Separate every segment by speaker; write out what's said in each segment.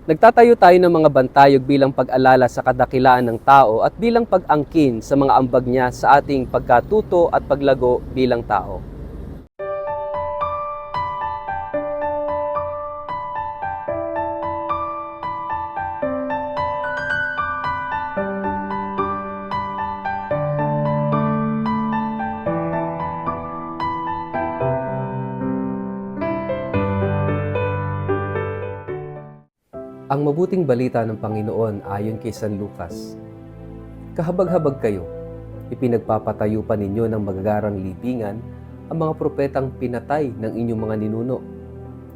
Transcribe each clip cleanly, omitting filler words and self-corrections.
Speaker 1: Nagtatayo tayo ng mga bantayog bilang pag-alala sa kadakilaan ng tao at bilang pag-angkin sa mga ambag niya sa ating pagkatuto at paglago bilang tao. Ang mabuting balita ng Panginoon ayon kay San Lucas. Kahabag-habag kayo, ipinagpapatayo pa ninyo ng magagarang libingan ang mga propetang pinatay ng inyong mga ninuno.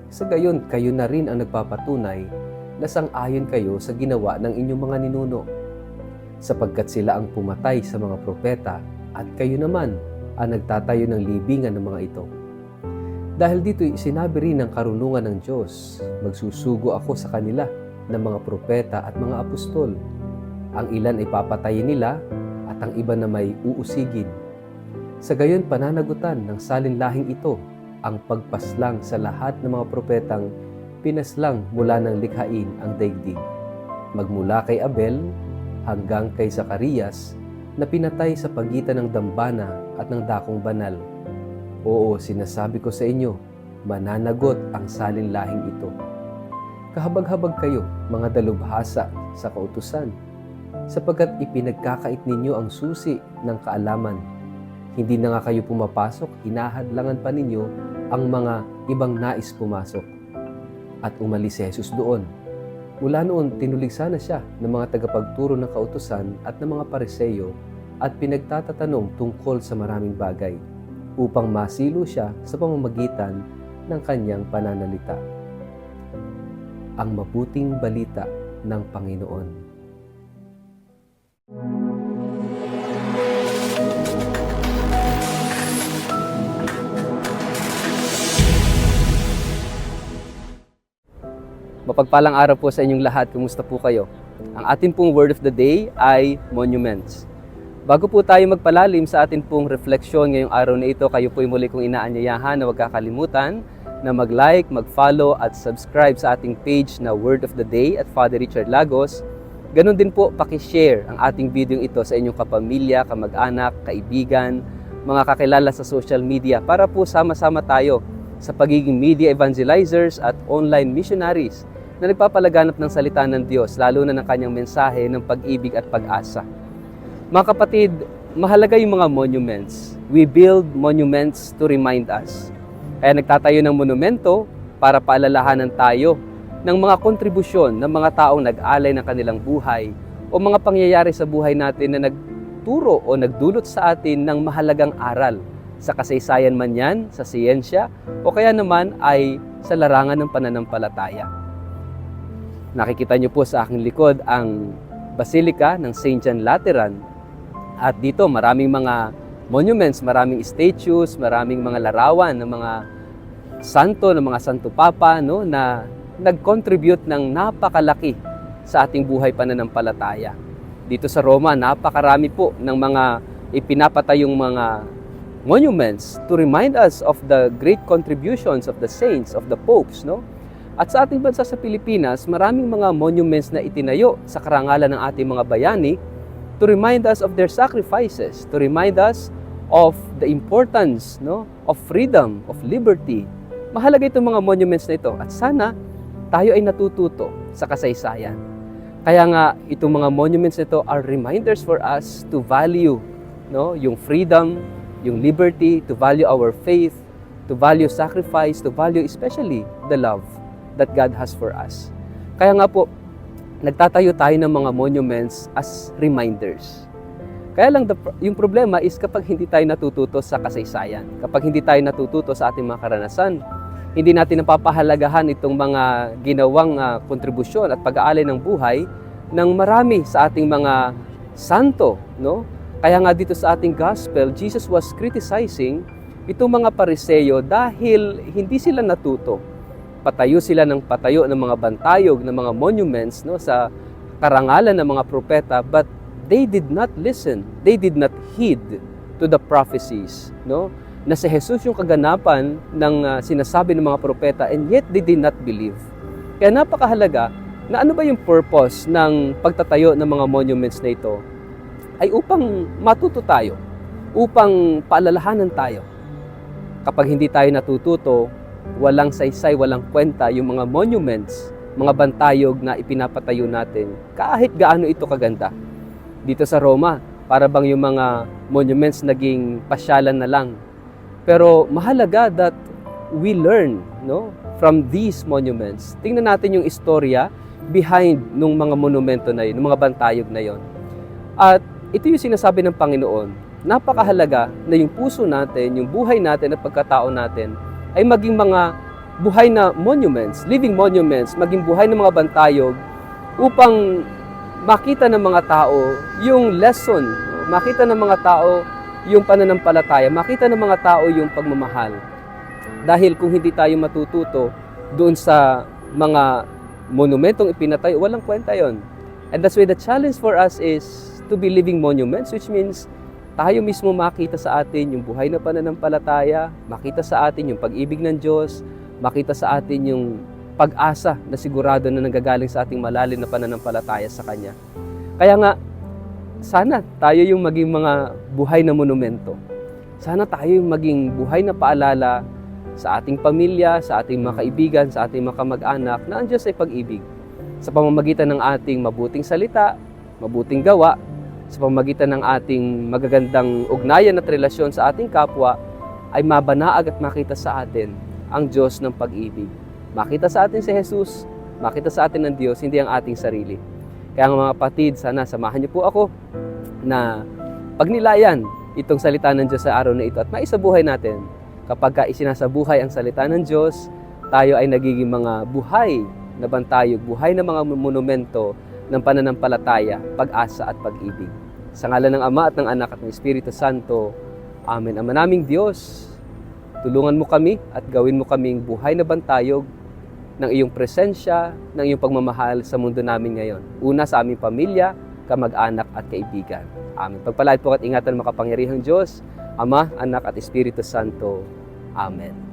Speaker 1: Sa gayon, kayo na rin ang nagpapatunay na sang-ayon kayo sa ginawa ng inyong mga ninuno. Sapagkat sila ang pumatay sa mga propeta at kayo naman ang nagtatayo ng libingan ng mga ito. Dahil dito sinabi rin ng karunungan ng Diyos, magsusugo ako sa kanila ng mga propeta at mga apostol. Ang ilan ay papatayin nila at ang iba na may uusigin. Sa gayon pananagutan ng salinlahing ito ang pagpaslang sa lahat ng mga propetang pinaslang mula ng likhain ang daigdig. Magmula kay Abel hanggang kay Zacarias na pinatay sa pagitan ng dambana at ng dakong banal. Oo, sinasabi ko sa inyo, mananagot ang salinlahing ito. Kahabag-habag kayo, mga dalubhasa sa kautusan, sapagkat ipinagkakait ninyo ang susi ng kaalaman. Hindi na nga kayo pumapasok, hinahadlangan pa ninyo ang mga ibang nais pumasok. At umalis si Jesus doon. Mula noon, tinuligsa na siya ng mga tagapagturo ng kautusan at ng mga pariseyo at pinagtatatanong tungkol sa maraming bagay, upang masilo siya sa pamamagitan ng kanyang pananalita. Ang mabuting balita ng Panginoon. Mapagpalang araw po sa inyong lahat. Kumusta po kayo? Ang ating pong word of the day ay monuments. Bago po tayo magpalalim sa atin pong refleksyon ngayong araw na ito, kayo po'y muli kong inaanyayahan na huwag kakalimutan na mag-like, mag-follow at subscribe sa ating page na Word of the Day at Father Richard Lagos. Ganon din po, pakishare ang ating video ito sa inyong kapamilya, kamag-anak, kaibigan, mga kakilala sa social media para po sama-sama tayo sa pagiging media evangelizers at online missionaries na nagpapalaganap ng salita ng Diyos, lalo na ng kanyang mensahe ng pag-ibig at pag-asa. Mga kapatid, mahalaga yung mga monuments. We build monuments to remind us. Kaya nagtatayo ng monumento para paalalahanan tayo ng mga kontribusyon ng mga taong nag-alay ng kanilang buhay o mga pangyayari sa buhay natin na nagturo o nagdulot sa atin ng mahalagang aral sa kasaysayan man yan, sa siyensya, o kaya naman ay sa larangan ng pananampalataya. Nakikita niyo po sa aking likod ang Basilica ng St. John Lateran. At dito maraming mga monuments, maraming statues, maraming mga larawan ng mga santo, ng mga santo papa, no, na nag-contribute ng napakalaki sa ating buhay pananampalataya. Dito sa Roma, napakarami po ng mga ipinapatayong mga monuments to remind us of the great contributions of the saints, of the popes, no? At sa ating bansa sa Pilipinas, maraming mga monuments na itinayo sa karangalan ng ating mga bayani to remind us of their sacrifices, to remind us of the importance, no, of freedom, of liberty. Mahalaga itong mga monuments na ito at sana tayo ay natututo sa kasaysayan. Kaya nga itong mga monuments na ito are reminders for us to value, no, yung freedom, yung liberty, to value our faith, to value sacrifice, to value especially the love that God has for us. Kaya nga po, nagtatayo tayo ng mga monuments as reminders. Kaya lang yung problema is kapag hindi tayo natututo sa kasaysayan, kapag hindi tayo natututo sa ating mga karanasan, hindi natin napapahalagahan itong mga ginawang kontribusyon at pag-aalay ng buhay ng marami sa ating mga santo, no? Kaya nga dito sa ating gospel, Jesus was criticizing itong mga Pariseyo dahil hindi sila natuto. Patayo sila ng patayo ng mga bantayog, ng mga monuments, no, sa karangalan ng mga propeta, but they did not listen. They did not heed to the prophecies, no? Na si Jesus yung kaganapan ng sinasabi ng mga propeta, and yet they did not believe. Kaya napakahalaga na ano ba yung purpose ng pagtatayo ng mga monuments na ito, ay upang matuto tayo, upang paalalahanan tayo. Kapag hindi tayo natututo, walang saysay, walang kwenta yung mga monuments, mga bantayog na ipinapatayo natin, kahit gaano ito kaganda. Dito sa Roma, para bang yung mga monuments naging pasyalan na lang. Pero mahalaga that we learn, no, from these monuments. Tingnan natin yung istorya behind nung mga monumento na yun, ng mga bantayog na yun. At ito yung sinasabi ng Panginoon, napakahalaga na yung puso natin, yung buhay natin at pagkatao natin ay maging mga buhay na monuments, living monuments, maging buhay ng mga bantayog upang makita ng mga tao yung lesson, makita ng mga tao yung pananampalataya, makita ng mga tao yung pagmamahal. Dahil kung hindi tayo matututo doon sa mga monumentong ipinatayo, walang kwenta yon. And that's why the challenge for us is to be living monuments, which means tayo mismo makita sa atin yung buhay na pananampalataya, makita sa atin yung pag-ibig ng Diyos, makita sa atin yung pag-asa na sigurado na nanggagaling sa ating malalim na pananampalataya sa Kanya. Kaya nga, sana tayo yung maging mga buhay na monumento. Sana tayo yung maging buhay na paalala sa ating pamilya, sa ating mga kaibigan, sa ating mga kamag-anak na ang Diyos ay pag-ibig. Sa pamamagitan ng ating mabuting salita, mabuting gawa, sa pamamagitan ng ating magagandang ugnayan at relasyon sa ating kapwa, ay mabanaag at makita sa atin ang Diyos ng pag-ibig. Makita sa atin si Jesus, makita sa atin ng Diyos, hindi ang ating sarili. Kaya mga kapatid, sana samahan niyo po ako na pagnilayan itong salita ng Diyos sa araw na ito at maisabuhay natin. Kapag isinasabuhay ang salita ng Diyos, tayo ay nagiging mga buhay na bantayog, buhay na mga monumento ng pananampalataya, pag-asa at pag-ibig. Sa ngalan ng Ama at ng Anak at ng Espiritu Santo. Amen. Ama naming Diyos, tulungan mo kami at gawin mo kaming buhay na bantayog ng iyong presensya, ng iyong pagmamahal sa mundo namin ngayon. Una sa aming pamilya, kamag-anak at kaibigan. Amen. Pagpalain po at ingatan makapangyarihang Diyos, Ama, Anak at Espiritu Santo. Amen.